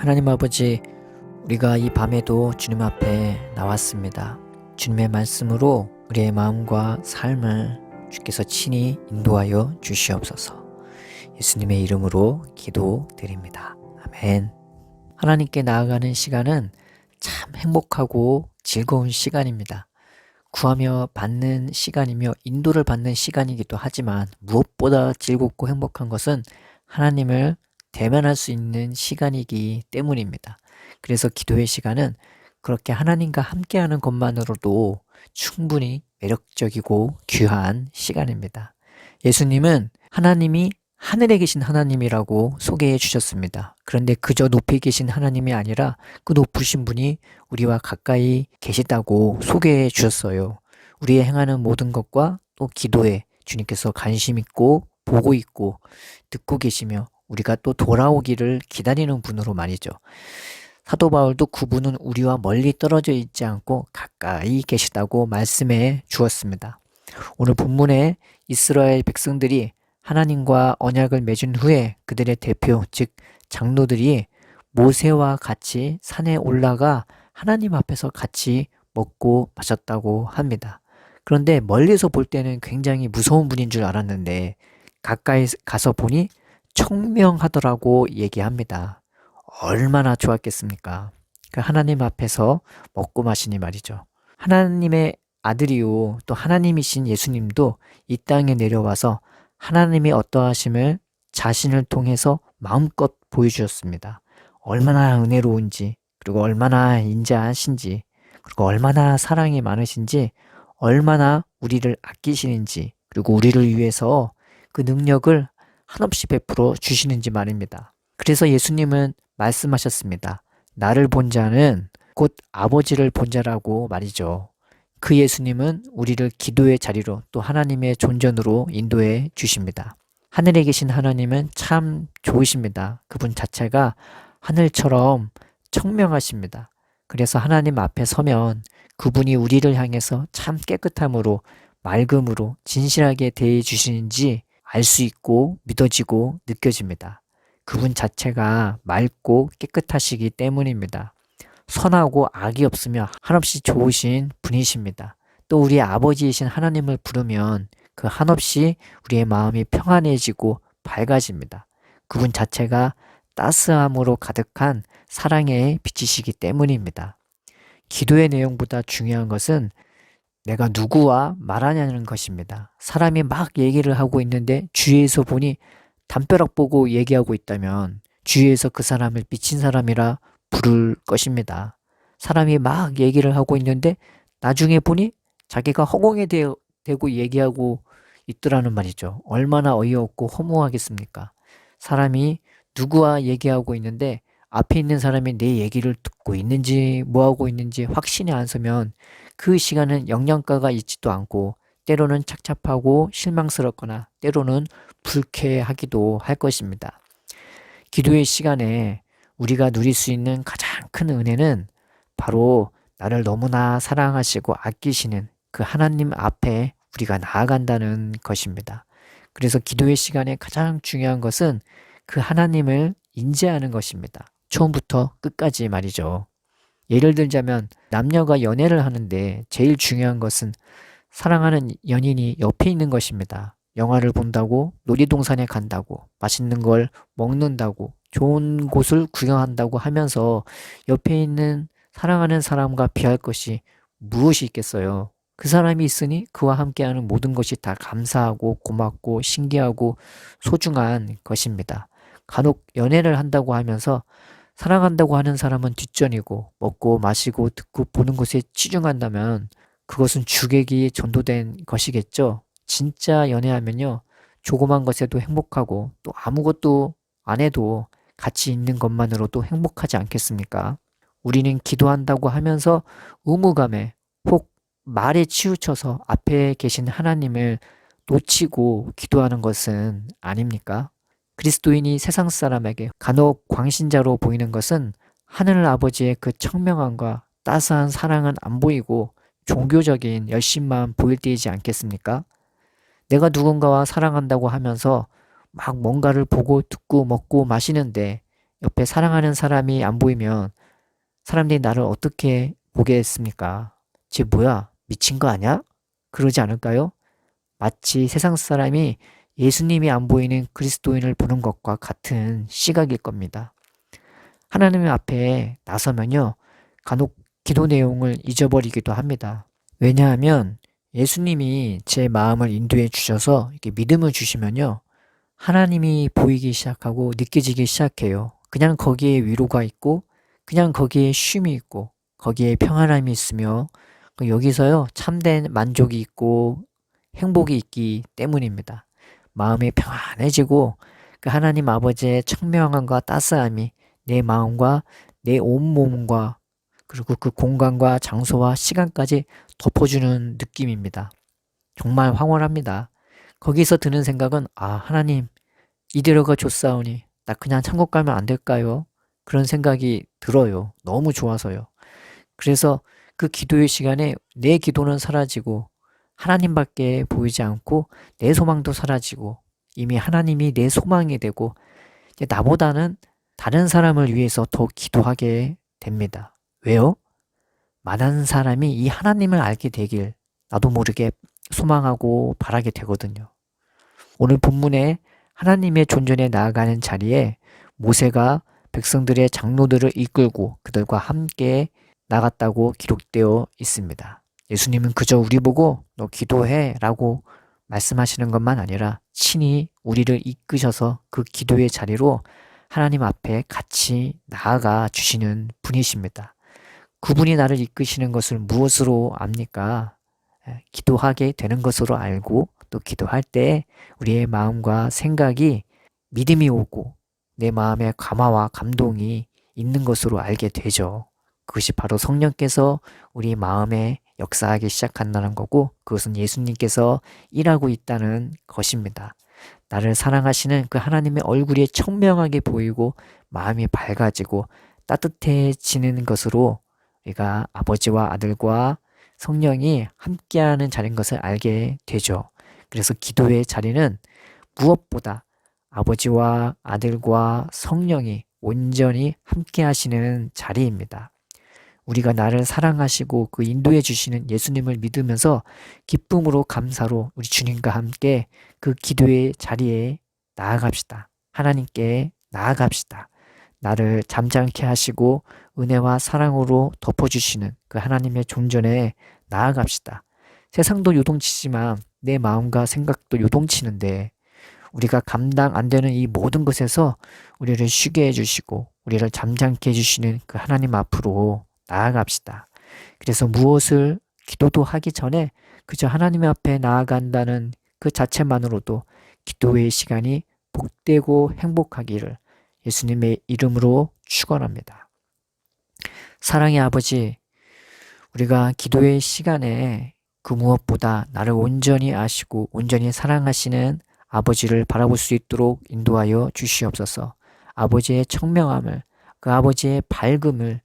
하나님 아버지, 우리가 이 밤에도 주님 앞에 나왔습니다. 주님의 말씀으로 우리의 마음과 삶을 주께서 친히 인도하여 주시옵소서. 예수님의 이름으로 기도드립니다. 아멘. 하나님께 나아가는 시간은 참 행복하고 즐거운 시간입니다. 구하며 받는 시간이며 인도를 받는 시간이기도 하지만 무엇보다 즐겁고 행복한 것은 하나님을 대면할 수 있는 시간이기 때문입니다. 그래서 기도의 시간은 그렇게 하나님과 함께하는 것만으로도 충분히 매력적이고 귀한 시간입니다. 예수님은 하나님이 하늘에 계신 하나님이라고 소개해 주셨습니다. 그런데 그저 높이 계신 하나님이 아니라 그 높으신 분이 우리와 가까이 계시다고 소개해 주셨어요. 우리의 행하는 모든 것과 또 기도에 주님께서 관심 있고 보고 있고 듣고 계시며 우리가 또 돌아오기를 기다리는 분으로 말이죠. 사도 바울도 그분은 우리와 멀리 떨어져 있지 않고 가까이 계시다고 말씀해 주었습니다. 오늘 본문에 이스라엘 백성들이 하나님과 언약을 맺은 후에 그들의 대표, 즉 장로들이 모세와 같이 산에 올라가 하나님 앞에서 같이 먹고 마셨다고 합니다. 그런데 멀리서 볼 때는 굉장히 무서운 분인 줄 알았는데 가까이 가서 보니 청명하더라고 얘기합니다. 얼마나 좋았겠습니까? 그 하나님 앞에서 먹고 마시니 말이죠. 하나님의 아들이요 또 하나님이신 예수님도 이 땅에 내려와서 하나님이 어떠하심을 자신을 통해서 마음껏 보여주셨습니다. 얼마나 은혜로운지, 그리고 얼마나 인자하신지, 그리고 얼마나 사랑이 많으신지, 얼마나 우리를 아끼시는지, 그리고 우리를 위해서 그 능력을 한없이 베풀어 주시는지 말입니다. 그래서 예수님은 말씀하셨습니다. 나를 본 자는 곧 아버지를 본 자라고 말이죠. 그 예수님은 우리를 기도의 자리로 또 하나님의 존전으로 인도해 주십니다. 하늘에 계신 하나님은 참 좋으십니다. 그분 자체가 하늘처럼 청명하십니다. 그래서 하나님 앞에 서면 그분이 우리를 향해서 참 깨끗함으로 맑음으로 진실하게 대해 주시는지 알 수 있고 믿어지고 느껴집니다. 그분 자체가 맑고 깨끗하시기 때문입니다. 선하고 악이 없으며 한없이 좋으신 분이십니다. 또 우리의 아버지이신 하나님을 부르면 그 한없이 우리의 마음이 평안해지고 밝아집니다. 그분 자체가 따스함으로 가득한 사랑의 빛이시기 때문입니다. 기도의 내용보다 중요한 것은 내가 누구와 말하냐는 것입니다. 사람이 막 얘기를 하고 있는데 주위에서 보니 담벼락 보고 얘기하고 있다면 주위에서 그 사람을 미친 사람이라 부를 것입니다. 사람이 막 얘기를 하고 있는데 나중에 보니 자기가 허공에 대고 얘기하고 있더라는 말이죠. 얼마나 어이없고 허무하겠습니까? 사람이 누구와 얘기하고 있는데 앞에 있는 사람이 내 얘기를 듣고 있는지 뭐하고 있는지 확신이 안 서면 그 시간은 영양가가 있지도 않고 때로는 착잡하고 실망스럽거나 때로는 불쾌하기도 할 것입니다. 기도의 시간에 우리가 누릴 수 있는 가장 큰 은혜는 바로 나를 너무나 사랑하시고 아끼시는 그 하나님 앞에 우리가 나아간다는 것입니다. 그래서 기도의 시간에 가장 중요한 것은 그 하나님을 인지하는 것입니다. 처음부터 끝까지 말이죠. 예를 들자면 남녀가 연애를 하는데 제일 중요한 것은 사랑하는 연인이 옆에 있는 것입니다. 영화를 본다고, 놀이동산에 간다고, 맛있는 걸 먹는다고, 좋은 곳을 구경한다고 하면서 옆에 있는 사랑하는 사람과 비할 것이 무엇이 있겠어요? 그 사람이 있으니 그와 함께하는 모든 것이 다 감사하고 고맙고 신기하고 소중한 것입니다. 간혹 연애를 한다고 하면서 사랑한다고 하는 사람은 뒷전이고 먹고 마시고 듣고 보는 것에 치중한다면 그것은 주객이 전도된 것이겠죠. 진짜 연애하면요. 조그만 것에도 행복하고 또 아무것도 안 해도 같이 있는 것만으로도 행복하지 않겠습니까? 우리는 기도한다고 하면서 의무감에 혹 말에 치우쳐서 앞에 계신 하나님을 놓치고 기도하는 것은 아닙니까? 그리스도인이 세상 사람에게 간혹 광신자로 보이는 것은 하늘 아버지의 그 청명함과 따스한 사랑은 안 보이고 종교적인 열심만 보일 때이지 않겠습니까? 내가 누군가와 사랑한다고 하면서 막 뭔가를 보고 듣고 먹고 마시는데 옆에 사랑하는 사람이 안 보이면 사람들이 나를 어떻게 보겠습니까? 쟤 뭐야? 미친 거 아니야? 그러지 않을까요? 마치 세상 사람이 예수님이 안 보이는 그리스도인을 보는 것과 같은 시각일 겁니다. 하나님 앞에 나서면요, 간혹 기도 내용을 잊어버리기도 합니다. 왜냐하면 예수님이 제 마음을 인도해 주셔서 이렇게 믿음을 주시면요, 하나님이 보이기 시작하고 느껴지기 시작해요. 그냥 거기에 위로가 있고, 그냥 거기에 쉼이 있고, 거기에 평안함이 있으며, 여기서요, 참된 만족이 있고, 행복이 있기 때문입니다. 마음이 평안해지고, 그 하나님 아버지의 청명함과 따스함이 내 마음과 내 온몸과 그리고 그 공간과 장소와 시간까지 덮어주는 느낌입니다. 정말 황홀합니다. 거기서 드는 생각은, 아, 하나님, 이대로가 좋사오니 나 그냥 천국 가면 안 될까요? 그런 생각이 들어요. 너무 좋아서요. 그래서 그 기도의 시간에 내 기도는 사라지고 하나님밖에 보이지 않고 내 소망도 사라지고 이미 하나님이 내 소망이 되고 이제 나보다는 다른 사람을 위해서 더 기도하게 됩니다. 왜요? 많은 사람이 이 하나님을 알게 되길 나도 모르게 소망하고 바라게 되거든요. 오늘 본문에 하나님의 존전에 나아가는 자리에 모세가 백성들의 장로들을 이끌고 그들과 함께 나갔다고 기록되어 있습니다. 예수님은 그저 우리 보고 너 기도해 라고 말씀하시는 것만 아니라 친히 우리를 이끄셔서 그 기도의 자리로 하나님 앞에 같이 나아가 주시는 분이십니다. 그분이 나를 이끄시는 것을 무엇으로 압니까? 기도하게 되는 것으로 알고 또 기도할 때 우리의 마음과 생각이 믿음이 오고 내 마음에 감화와 감동이 있는 것으로 알게 되죠. 그것이 바로 성령께서 우리 마음에 역사하기 시작한다는 거고 그것은 예수님께서 일하고 있다는 것입니다. 나를 사랑하시는 그 하나님의 얼굴이 청명하게 보이고 마음이 밝아지고 따뜻해지는 것으로 우리가 아버지와 아들과 성령이 함께하는 자리인 것을 알게 되죠. 그래서 기도의 자리는 무엇보다 아버지와 아들과 성령이 온전히 함께 하시는 자리입니다. 우리가 나를 사랑하시고 그 인도해 주시는 예수님을 믿으면서 기쁨으로 감사로 우리 주님과 함께 그 기도의 자리에 나아갑시다. 하나님께 나아갑시다. 나를 잠잠케 하시고 은혜와 사랑으로 덮어주시는 그 하나님의 존전에 나아갑시다. 세상도 요동치지만 내 마음과 생각도 요동치는데 우리가 감당 안 되는 이 모든 것에서 우리를 쉬게 해주시고 우리를 잠잠케 해주시는 그 하나님 앞으로 나아갑시다. 그래서 무엇을 기도도 하기 전에 그저 하나님 앞에 나아간다는 그 자체만으로도 기도의 시간이 복되고 행복하기를 예수님의 이름으로 축원합니다. 사랑의 아버지, 우리가 기도의 시간에 그 무엇보다 나를 온전히 아시고 온전히 사랑하시는 아버지를 바라볼 수 있도록 인도하여 주시옵소서. 아버지의 청명함을, 그 아버지의 밝음을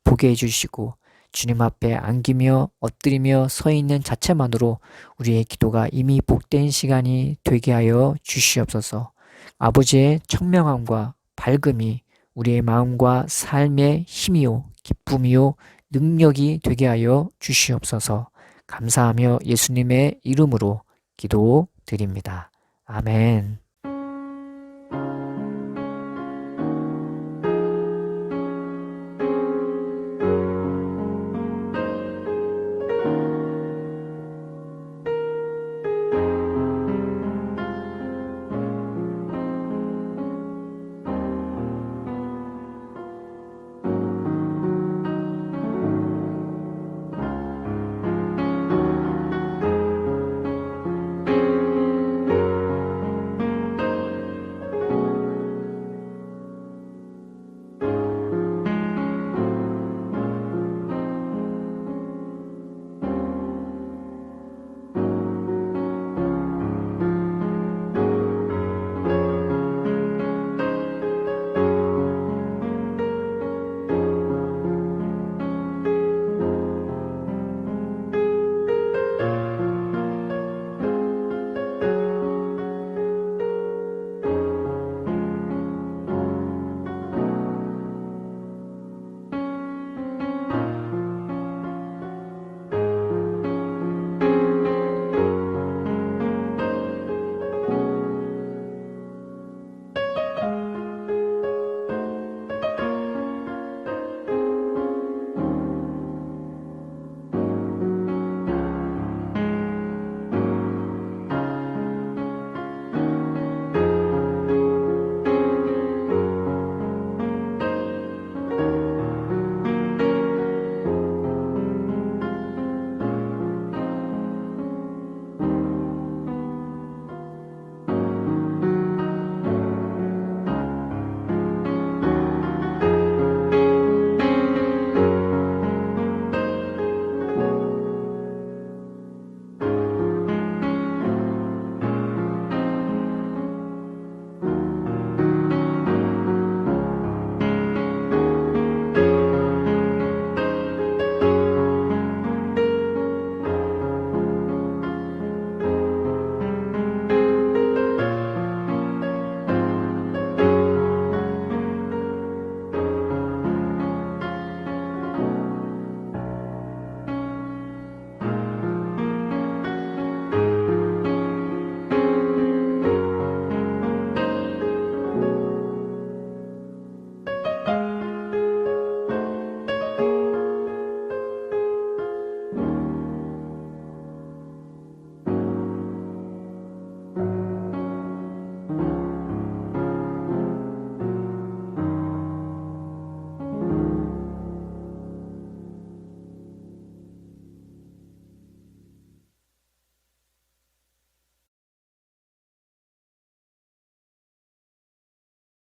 보게 해주시고 주님 앞에 안기며 엎드리며 서 있는 자체만으로 우리의 기도가 이미 복된 시간이 되게 하여 주시옵소서. 아버지의 청명함과 밝음이 우리의 마음과 삶의 힘이요 기쁨이요 능력이 되게 하여 주시옵소서. 감사하며 예수님의 이름으로 기도드립니다. 아멘.